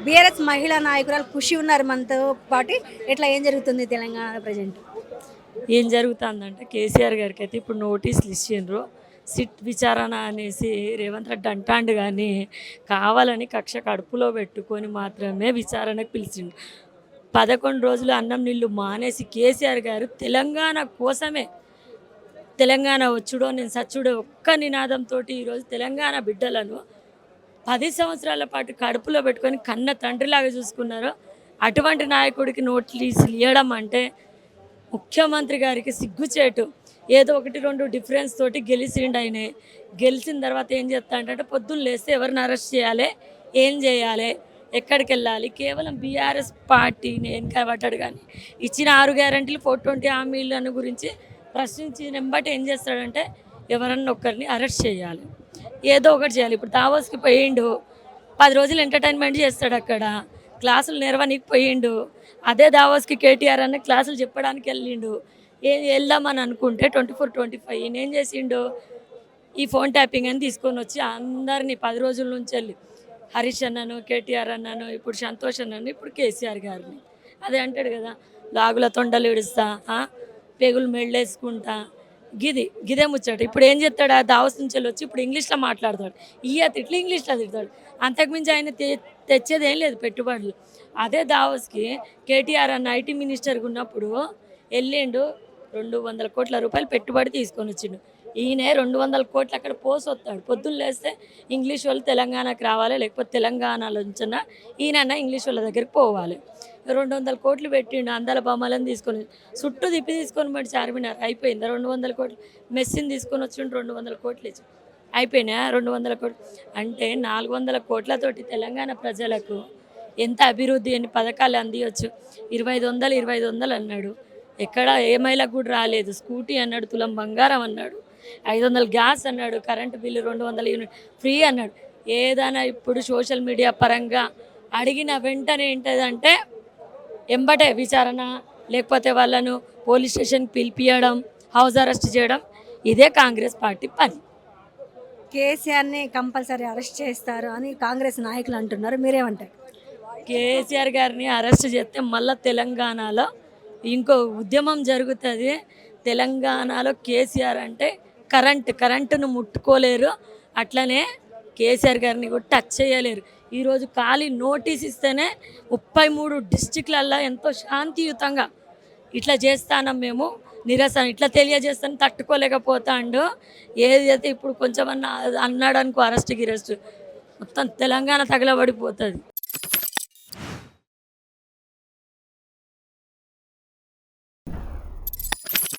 BRS మహిళా నాయకురాలు ఖుషి ఉన్నారు మనతో పాటు. ఎట్లా ఏం జరుగుతుంది తెలంగాణ ప్రజెంట్? ఏం జరుగుతుందంటే కేసీఆర్ గారికి అయితే ఇప్పుడు నోటీసులు ఇచ్చిండ్రు. సిట్ విచారణ అనేసి రేవంత్ రెడ్డి అంటాండు కానీ కావాలని కక్ష కడుపులో పెట్టుకొని మాత్రమే విచారణకు పిలిచిండు. 11 రోజులు అన్నం నీళ్ళు మానేసి కేసీఆర్ గారు తెలంగాణ కోసమే, తెలంగాణ వచ్చుడో నేను సచ్చుడో ఒక్క నినాదంతో ఈరోజు తెలంగాణ బిడ్డలను 10 సంవత్సరాల పాటు కడుపులో పెట్టుకొని కన్న తండ్రిలాగా చూసుకున్నారు. అటువంటి నాయకుడికి నోటీసులు ఇవ్వడం అంటే ముఖ్యమంత్రి గారికి సిగ్గుచేటు. ఏదో ఒకటి రెండు డిఫరెన్స్ తోటి గెలిచిండు. ఆయన గెలిచిన తర్వాత ఏం చేస్తా అంటే పొద్దున్న లేస్తే ఎవరిని అరెస్ట్ చేయాలి, ఏం చేయాలి, ఎక్కడికి వెళ్ళాలి, కేవలం బీఆర్ఎస్ పార్టీని వెనకబడ్డాడు. కానీ ఇచ్చిన 6 గ్యారంటీలు 420 హామీలను గురించి ప్రశ్నించిన వెంబటి ఏం చేస్తాడంటే ఎవరన్నా ఒక్కరిని అరెస్ట్ చేయాలి, ఏదో ఒకటి చేయాలి. ఇప్పుడు దావోస్కి పోయిండు, 10 రోజులు ఎంటర్టైన్మెంట్ చేస్తాడు అక్కడ, క్లాసులు నిర్వహణకి పోయిండు. అదే దావోస్కి కేటీఆర్ అన్న క్లాసులు చెప్పడానికి వెళ్ళిండు. వెళ్దామని అనుకుంటే 24-25 ఈయన ఏం చేసిండు, ఈ ఫోన్ ట్యాపింగ్ అని తీసుకొని వచ్చి అందరినీ 10 రోజుల నుంచి వెళ్ళి హరీష్ అన్నను, కేటీఆర్ అన్నను, ఇప్పుడు సంతోష్ అన్నను, ఇప్పుడు కేసీఆర్ గారిని అదే అంటాడు కదా, లాగుల తొండలు ఇడుస్తా, పెగులు మెళ్ళేసుకుంటా, గిదే ముచ్చట. ఇప్పుడు ఏం చెప్తాడు, ఆ దావస్ నుంచి వచ్చి ఇప్పుడు ఇంగ్లీష్లో మాట్లాడతాడు, తిట్లు ఇంగ్లీష్లో తిడతాడు. అంతకుమించి ఆయన తెచ్చేది ఏం లేదు పెట్టుబడులు. అదే దావస్కి కేటీఆర్ అన్న ఐటీ మినిస్టర్గా ఉన్నప్పుడు వెళ్ళిండు, 200 కోట్ల రూపాయలు పెట్టుబడి తీసుకొని వచ్చిండు. ఈయన 200 కోట్లు అక్కడ పోసొస్తాడు. పొద్దున్న లేస్తే ఇంగ్లీష్ వాళ్ళు తెలంగాణకు రావాలి, లేకపోతే తెలంగాణలో నుంచిన ఈయన ఇంగ్లీష్ వాళ్ళ దగ్గరికి పోవాలి. 200 కోట్లు పెట్టిండు, అందాల బొమ్మలను తీసుకొని చుట్టూ తిప్పి తీసుకొని పోయి చార్మినార్ అయిపోయింది. 200 కోట్లు మెస్సిని తీసుకొని వచ్చిండు, 200 కోట్లు ఇచ్చి అయిపోయినా. 200 కోట్లు అంటే 400 కోట్లతోటి తెలంగాణ ప్రజలకు ఎంత అభివృద్ధి, ఎన్ని పథకాలు అందియచ్చు. 2500 అన్నాడు, ఎక్కడ ఏ మహిళకు కూడా రాలేదు. స్కూటీ అన్నాడు, తులం బంగారం అన్నాడు, 500 గ్యాస్ అన్నాడు, కరెంటు బిల్లు 200 యూనిట్ ఫ్రీ అన్నాడు. ఏదైనా ఇప్పుడు సోషల్ మీడియా పరంగా అడిగిన వెంటనే ఏంటంటే ఎంబటే విచారణ, లేకపోతే వాళ్ళను పోలీస్ స్టేషన్కి పిలిపియడం, హౌస్ అరెస్ట్ చేయడం. ఇదే కాంగ్రెస్ పార్టీ పని. కేసీఆర్ని కంపల్సరీ అరెస్ట్ చేస్తారు అని కాంగ్రెస్ నాయకులు అంటున్నారు, మీరేమంటారు? కేసీఆర్ గారిని అరెస్ట్ చేస్తే మళ్ళీ తెలంగాణలో ఇంకో ఉద్యమం జరుగుతుంది. తెలంగాణలో కేసీఆర్ అంటే కరెంటును ముట్టుకోలేరు, అట్లనే కేసీఆర్ గారిని కూడా టచ్ చేయలేరు. ఈరోజు ఖాళీ నోటీస్ ఇస్తేనే 33 డిస్టిక్లల్లో ఎంతో శాంతియుతంగా ఇట్లా చేస్తానం మేము నిరసన, ఇట్లా తెలియజేస్తాను, తట్టుకోలేకపోతాడు. ఏదైతే ఇప్పుడు కొంచెం అన్నాడు అనుకో అరెస్ట్ గిరెస్ట్, మొత్తం తెలంగాణ తగలబడిపోతుంది.